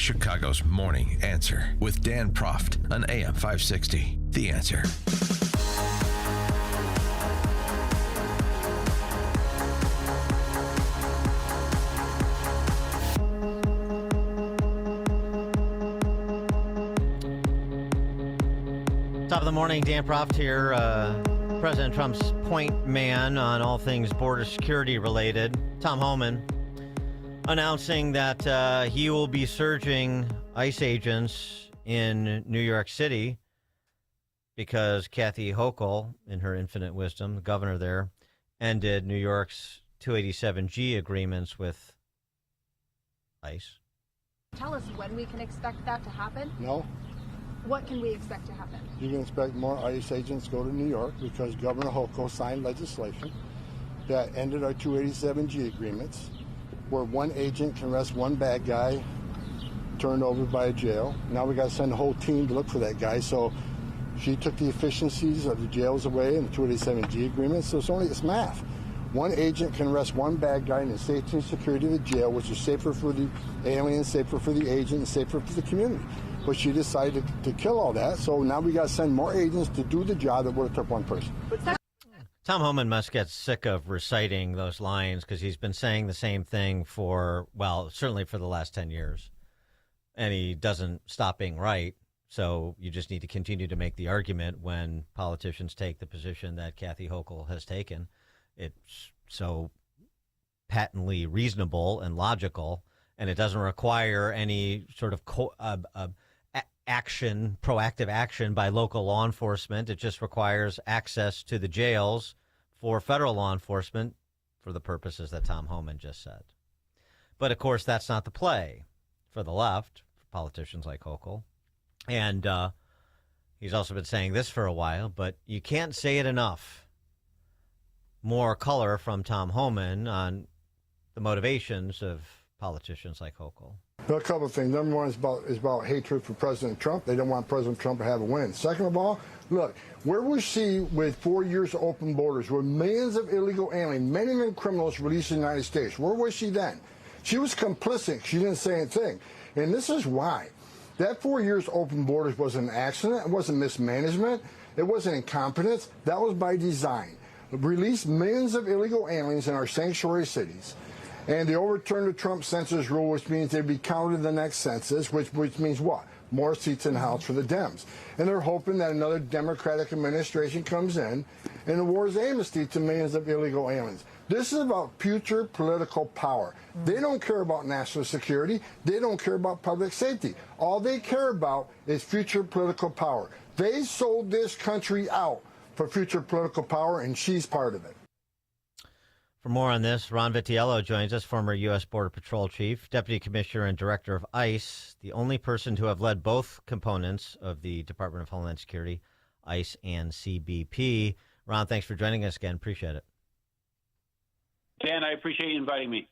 Chicago's Morning Answer with Dan Proft on AM 560. The Answer. Top of the morning, Dan Proft here. President Trump's point man on all things border security related, Tom Homan, announcing that he will be surging ICE agents in New York City because Kathy Hochul, in her infinite wisdom, the governor there, ended New York's 287G agreements with ICE. Tell us when we can expect that to happen. No. What can we expect to happen? You can expect more ICE agents to go to New York because Governor Hochul signed legislation that ended our 287G agreements, where one agent can arrest one bad guy turned over by a jail. Now we got to send a whole team to look for that guy. So she took the efficiencies of the jails away in the 287G agreements. So it's math. One agent can arrest one bad guy in the safety and security of the jail, which is safer for the alien, safer for the agent, and safer for the community. But she decided to kill all that, so now we got to send more agents to do the job that would have took one person. Tom Homan must get sick of reciting those lines because he's been saying the same thing for, well, certainly for the last 10 years. And he doesn't stop being right, so you just need to continue to make the argument when politicians take the position that Kathy Hochul has taken. It's so patently reasonable and logical, and it doesn't require any sort of proactive action by local law enforcement. It just requires access to the jails for federal law enforcement for the purposes that Tom Homan just said. But, of course, that's not the play for the left, for politicians like Hochul. And he's also been saying this for a while, but you can't say it enough. More color from Tom Homan on the motivations of politicians like Hochul. A couple of things. Number one is about hatred for President Trump. They don't want President Trump to have a win. Second of all, look, where was she with 4 years of open borders, with millions of illegal aliens, many of them criminals released in the United States? Where was she then? She was complicit. She didn't say anything. And this is why. That 4 years open borders wasn't an accident. It wasn't mismanagement. It wasn't incompetence. That was by design. Release millions of illegal aliens in our sanctuary cities. And they overturned the Trump census rule, which means they'd be counted in the next census, which means what? More seats in the House for the Dems. And they're hoping that another Democratic administration comes in and awards amnesty to millions of illegal aliens. This is about future political power. They don't care about national security. They don't care about public safety. All they care about is future political power. They sold this country out for future political power, and she's part of it. For more on this, Ron Vitiello joins us, former U.S. Border Patrol Chief, Deputy Commissioner and Director of ICE, the only person to have led both components of the Department of Homeland Security, ICE and CBP. Ron, thanks for joining us again. Appreciate it. Dan, I appreciate you inviting me.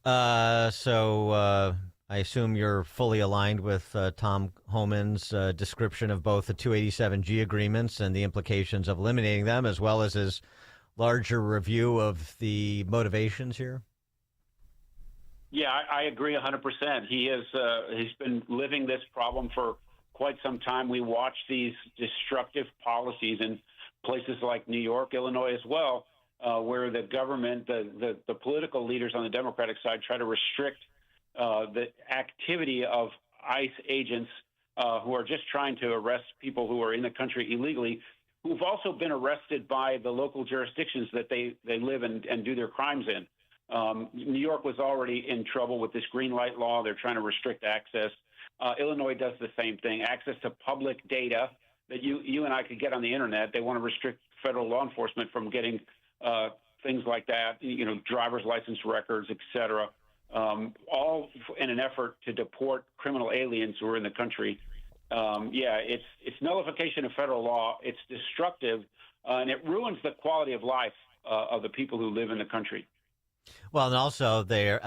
So I assume you're fully aligned with Tom Homan's description of both the 287G agreements and the implications of eliminating them, as well as his larger review of the motivations here? Yeah, I agree 100%. He's been living this problem for quite some time. We watch these destructive policies in places like New York, Illinois as well, where the government, the political leaders on the Democratic side try to restrict the activity of ICE agents who are just trying to arrest people who are in the country illegally, who've also been arrested by the local jurisdictions that they live and do their crimes in. New York was already in trouble with this green light law. They're trying to restrict access. Illinois does the same thing. Access to public data that you and I could get on the internet. They want to restrict federal law enforcement from getting things like that, driver's license records, et cetera, all in an effort to deport criminal aliens who are in the country. It's nullification of federal law. It's destructive, and it ruins the quality of life of the people who live in the country. Well, and also they're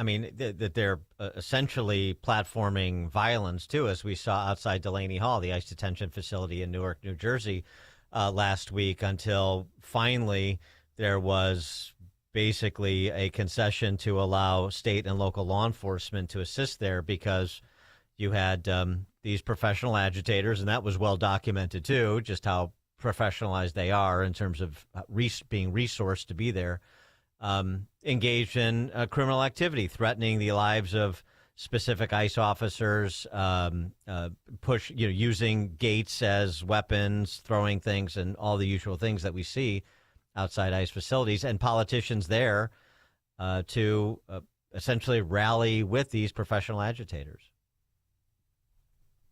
essentially platforming violence too, as we saw outside Delaney Hall, the ICE detention facility in Newark, New Jersey, last week, until finally there was basically a concession to allow state and local law enforcement to assist there because You had these professional agitators, and that was well documented too, just how professionalized they are in terms of being resourced to be there, engaged in criminal activity, threatening the lives of specific ICE officers, using gates as weapons, throwing things, and all the usual things that we see outside ICE facilities, and politicians there to essentially rally with these professional agitators.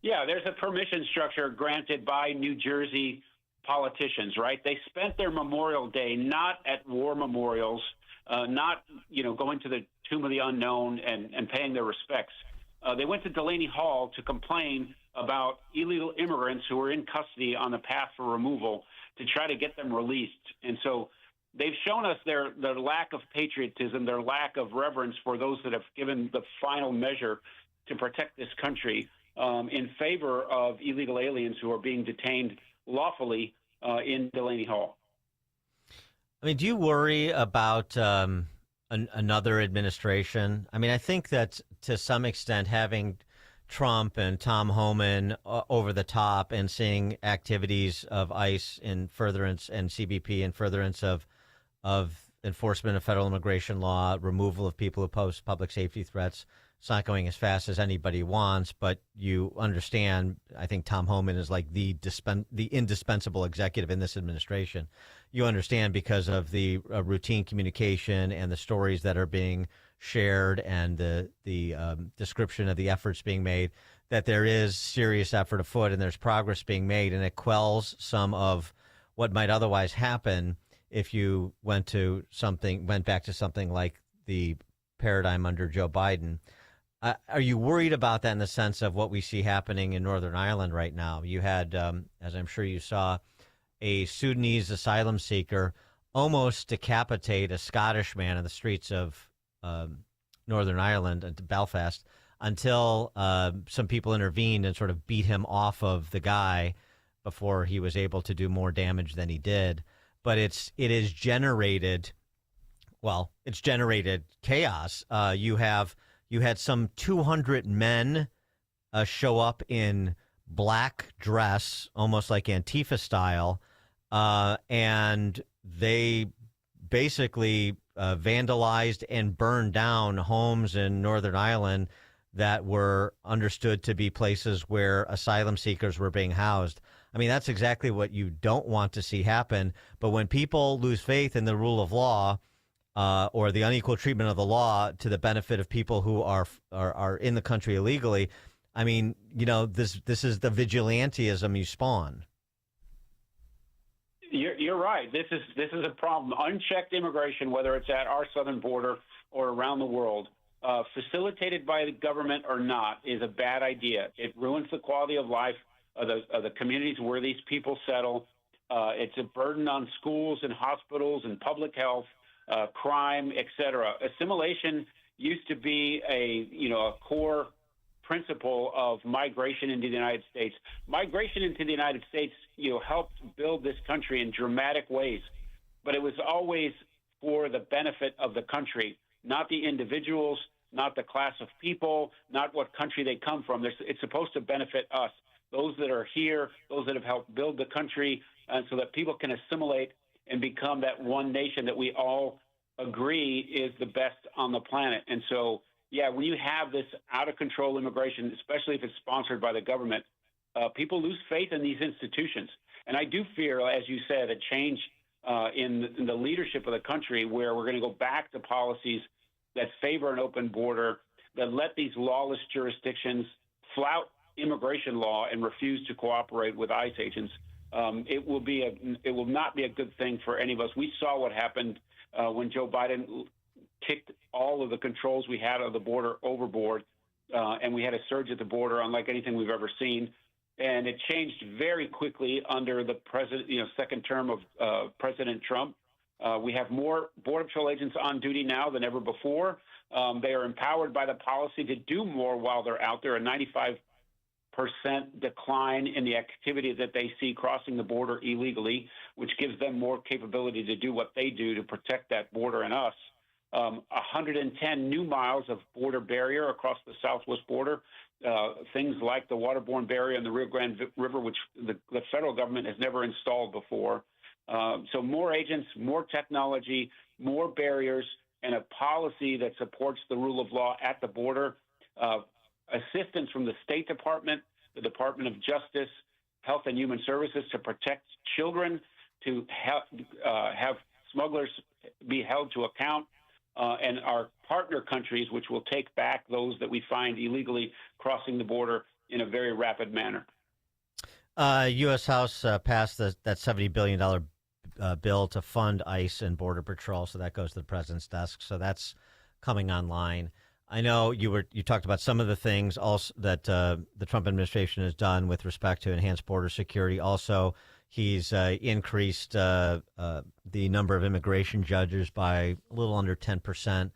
Yeah, there's a permission structure granted by New Jersey politicians, right? They spent their Memorial Day not at war memorials, not going to the Tomb of the Unknown and paying their respects. They went to Delaney Hall to complain about illegal immigrants who were in custody on the path for removal to try to get them released. And so they've shown us their lack of patriotism, their lack of reverence for those that have given the final measure to protect this country in favor of illegal aliens who are being detained lawfully in Delaney Hall. I mean, do you worry about another administration? I mean, I think that to some extent having Trump and Tom Homan over the top and seeing activities of ICE in furtherance and CBP in furtherance of enforcement of federal immigration law, removal of people who pose public safety threats, it's not going as fast as anybody wants, but you understand, I think Tom Homan is like the indispensable executive in this administration. You understand because of the routine communication and the stories that are being shared and the description of the efforts being made, that there is serious effort afoot and there's progress being made, and it quells some of what might otherwise happen if you went back to something like the paradigm under Joe Biden. Are you worried about that in the sense of what we see happening in Northern Ireland right now? You had, as I'm sure you saw, a Sudanese asylum seeker almost decapitate a Scottish man in the streets of Northern Ireland and Belfast until some people intervened and sort of beat him off of the guy before he was able to do more damage than he did. But it's generated chaos. You had some 200 men show up in black dress, almost like Antifa style, and they basically vandalized and burned down homes in Northern Ireland that were understood to be places where asylum seekers were being housed. I mean, that's exactly what you don't want to see happen. But when people lose faith in the rule of law, or the unequal treatment of the law to the benefit of people who are in the country illegally, I mean, this is the vigilantism you spawn. You're right. This is a problem. Unchecked immigration, whether it's at our southern border or around the world, facilitated by the government or not, is a bad idea. It ruins the quality of life of the communities where these people settle. It's a burden on schools and hospitals and public health. Crime, etc. Assimilation used to be a core principle of migration into the United States. Migration into the United States, helped build this country in dramatic ways, but it was always for the benefit of the country, not the individuals, not the class of people, not what country they come from. It's supposed to benefit us, those that are here, those that have helped build the country, and so that people can assimilate and become that one nation that we all agree is the best on the planet. And so, yeah, when you have this out-of-control immigration, especially if it's sponsored by the government, people lose faith in these institutions. And I do fear, as you said, a change in the leadership of the country where we're going to go back to policies that favor an open border, that let these lawless jurisdictions flout immigration law and refuse to cooperate with ICE agents. It will not be a good thing for any of us. We saw what happened when Joe Biden kicked all of the controls we had of the border overboard, and we had a surge at the border unlike anything we've ever seen. And it changed very quickly under the second term of President Trump. We have more Border Patrol agents on duty now than ever before. They are empowered by the policy to do more while they're out there. A 95% decline in the activity that they see crossing the border illegally, which gives them more capability to do what they do to protect that border and us. 110 new miles of border barrier across the southwest border. things like the waterborne barrier in the Rio Grande River, which the federal government has never installed before. So more agents, more technology, more barriers, and a policy that supports the rule of law at the border. Assistance from the State Department, the Department of Justice, Health and Human Services to protect children, to have smugglers be held to account, and our partner countries, which will take back those that we find illegally crossing the border in a very rapid manner. U.S. House passed that $70 billion bill to fund ICE and Border Patrol, so that goes to the president's desk. So that's coming online. I know you talked about some of the things also that the Trump administration has done with respect to enhanced border security. Also, he's increased the number of immigration judges by a little under 10%.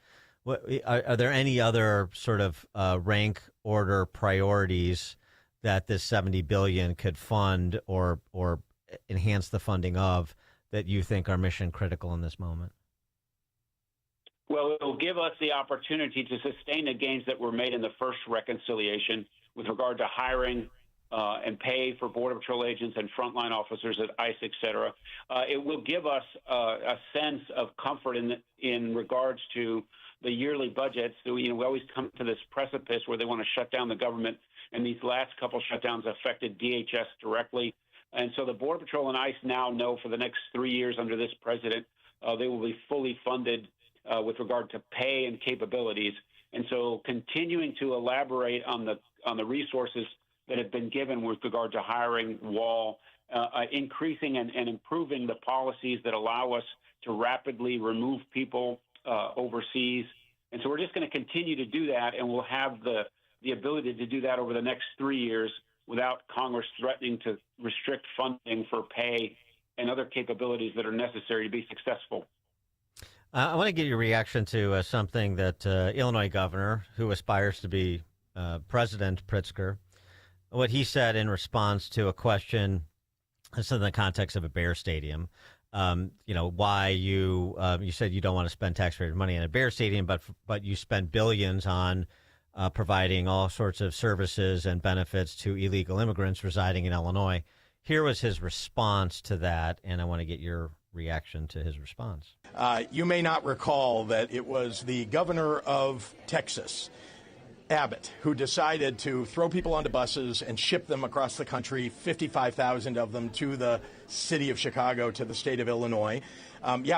Are there any other sort of rank order priorities that this $70 billion could fund or enhance the funding of that you think are mission critical in this moment? Well, it will give us the opportunity to sustain the gains that were made in the first reconciliation with regard to hiring and pay for Border Patrol agents and frontline officers at ICE, et cetera. It will give us a sense of comfort in regards to the yearly budgets. So, we always come to this precipice where they want to shut down the government, and these last couple shutdowns affected DHS directly. And so the Border Patrol and ICE now know for the next 3 years under this president, they will be fully funded with regard to pay and capabilities. And so continuing to elaborate on the resources that have been given with regard to hiring, wall, increasing and improving the policies that allow us to rapidly remove people overseas. And so we're just going to continue to do that, and we'll have the ability to do that over the next 3 years without Congress threatening to restrict funding for pay and other capabilities that are necessary to be successful. I want to get your reaction to something that Illinois governor, who aspires to be President Pritzker, what he said in response to a question, this is in the context of a Bear Stadium. Why you said you don't want to spend taxpayer money on a Bear Stadium, but you spend billions on providing all sorts of services and benefits to illegal immigrants residing in Illinois. Here was his response to that, and I want to get your reaction to his response. You may not recall that it was the governor of Texas, Abbott, who decided to throw people onto buses and ship them across the country, 55,000 of them to the city of Chicago, to the state of Illinois.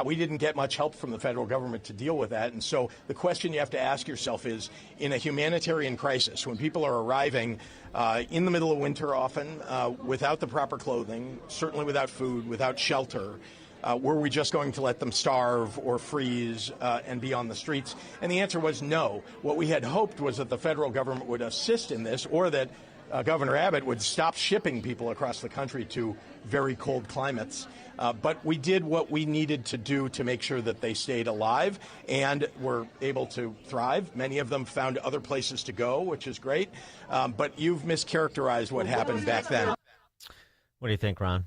We didn't get much help from the federal government to deal with that. And so the question you have to ask yourself is, in a humanitarian crisis, when people are arriving in the middle of winter often, without the proper clothing, certainly without food, without shelter, were we just going to let them starve or freeze and be on the streets? And the answer was no. What we had hoped was that the federal government would assist in this, or that Governor Abbott would stop shipping people across the country to very cold climates. But we did what we needed to do to make sure that they stayed alive and were able to thrive. Many of them found other places to go, which is great. But you've mischaracterized what happened back then. What do you think, Ron?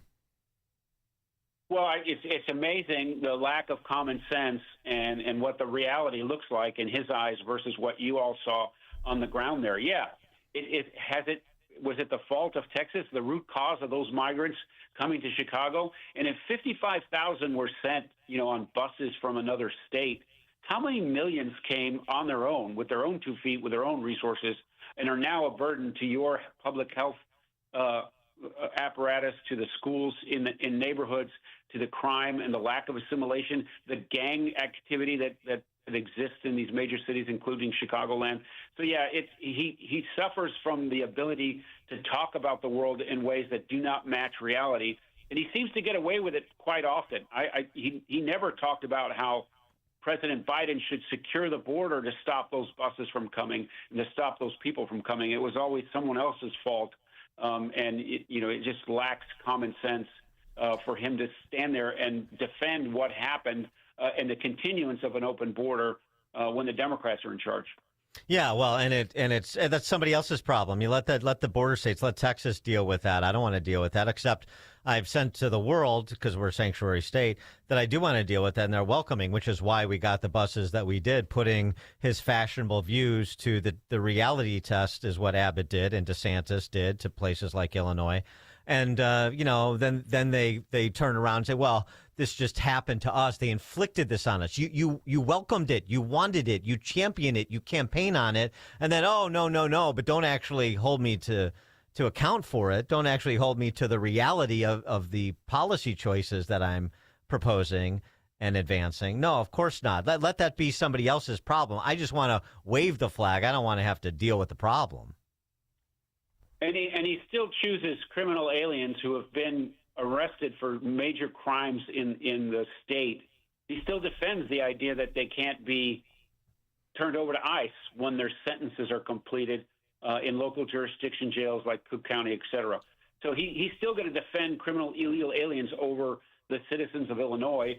Well, it's amazing the lack of common sense and what the reality looks like in his eyes versus what you all saw on the ground there. Yeah, was it the fault of Texas, the root cause of those migrants coming to Chicago? And if 55,000 were sent, on buses from another state, how many millions came on their own, with their own 2 feet, with their own resources, and are now a burden to your public health apparatus, to the schools in neighborhoods, to the crime and the lack of assimilation, the gang activity that exists in these major cities, including Chicagoland. So, yeah, he suffers from the ability to talk about the world in ways that do not match reality, and he seems to get away with it quite often. He never talked about how President Biden should secure the border to stop those buses from coming and to stop those people from coming. It was always someone else's fault. And it just lacks common sense for him to stand there and defend what happened and the continuance of an open border when the Democrats are in charge. Yeah, well, and that's somebody else's problem. You let the border states, let Texas deal with that. I don't want to deal with that, except I've sent to the world, because we're a sanctuary state, that I do want to deal with that, and they're welcoming, which is why we got the buses that we did. Putting his fashionable views to the reality test is what Abbott did and DeSantis did to places like Illinois. And, then they turn around and say, well, this just happened to us. They inflicted this on us. You welcomed it. You wanted it. You championed it. You campaign on it. And then, oh, no. But don't actually hold me to account for it. Don't actually hold me to the reality of the policy choices that I'm proposing and advancing. No, of course not. Let that be somebody else's problem. I just want to wave the flag. I don't want to have to deal with the problem. And he still chooses criminal aliens who have been arrested for major crimes in the state. He still defends the idea that they can't be turned over to ICE when their sentences are completed in local jurisdiction jails like Cook County, et cetera. So he's still going to defend criminal illegal aliens over the citizens of Illinois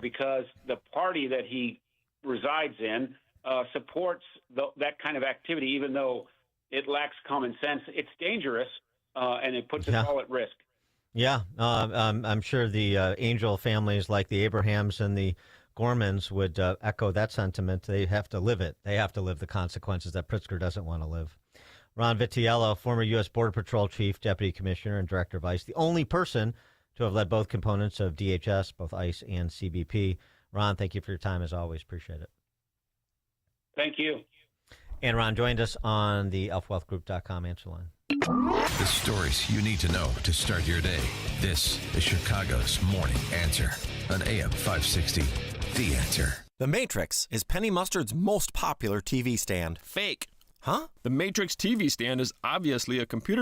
because the party that he resides in supports that kind of activity, even though it lacks common sense. It's dangerous, and it puts us all at risk. Yeah, I'm sure the angel families like the Abrahams and the Gormans would echo that sentiment. They have to live it. They have to live the consequences that Pritzker doesn't want to live. Ron Vitiello, former U.S. Border Patrol Chief, Deputy Commissioner, and Director of ICE, the only person to have led both components of DHS, both ICE and CBP. Ron, thank you for your time, as always. Appreciate it. Thank you. And Ron joined us on the elfwealthgroup.com answer line. The stories you need to know to start your day. This is Chicago's Morning Answer on AM 560. The Answer. The Matrix is Penny Mustard's most popular TV stand. Fake. Huh? The Matrix TV stand is obviously a computer